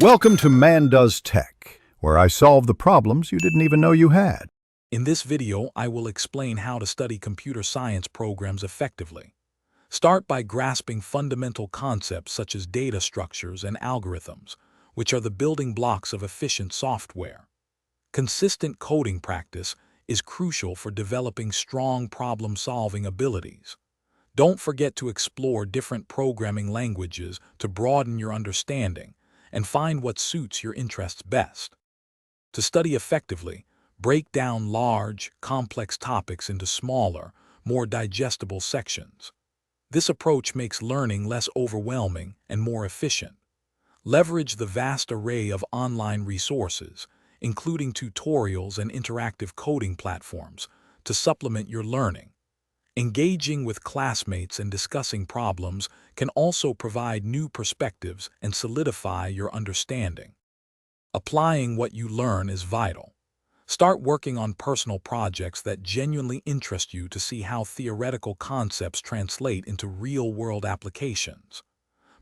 Welcome to Man Does Tech, where I solve the problems you didn't even know you had. In this video, I will explain how to study computer science programs effectively. Start by grasping fundamental concepts such as data structures and algorithms, which are the building blocks of efficient software. Consistent coding practice is crucial for developing strong problem-solving abilities. Don't forget to explore different programming languages to broaden your understanding and find what suits your interests best. To study effectively, break down large, complex topics into smaller, more digestible sections. This approach makes learning less overwhelming and more efficient. Leverage the vast array of online resources, including tutorials and interactive coding platforms, to supplement your learning. Engaging with classmates and discussing problems can also provide new perspectives and solidify your understanding. Applying what you learn is vital. Start working on personal projects that genuinely interest you to see how theoretical concepts translate into real-world applications.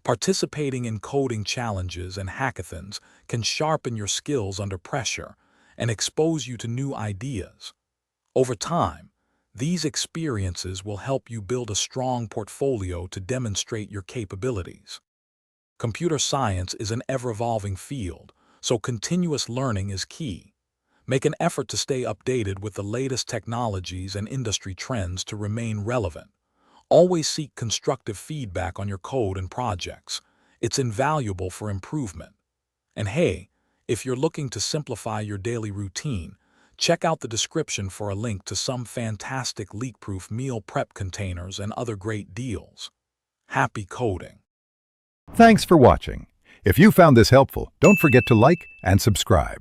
Participating in coding challenges and hackathons can sharpen your skills under pressure and expose you to new ideas. Over time, these experiences will help you build a strong portfolio to demonstrate your capabilities. Computer science is an ever-evolving field, so continuous learning is key. Make an effort to stay updated with the latest technologies and industry trends to remain relevant. Always seek constructive feedback on your code and projects. It's invaluable for improvement. And hey, if you're looking to simplify your daily routine, check out the description for a link to some fantastic leak-proof meal prep containers and other great deals. Happy coding! Thanks for watching. If you found this helpful, don't forget to like and subscribe.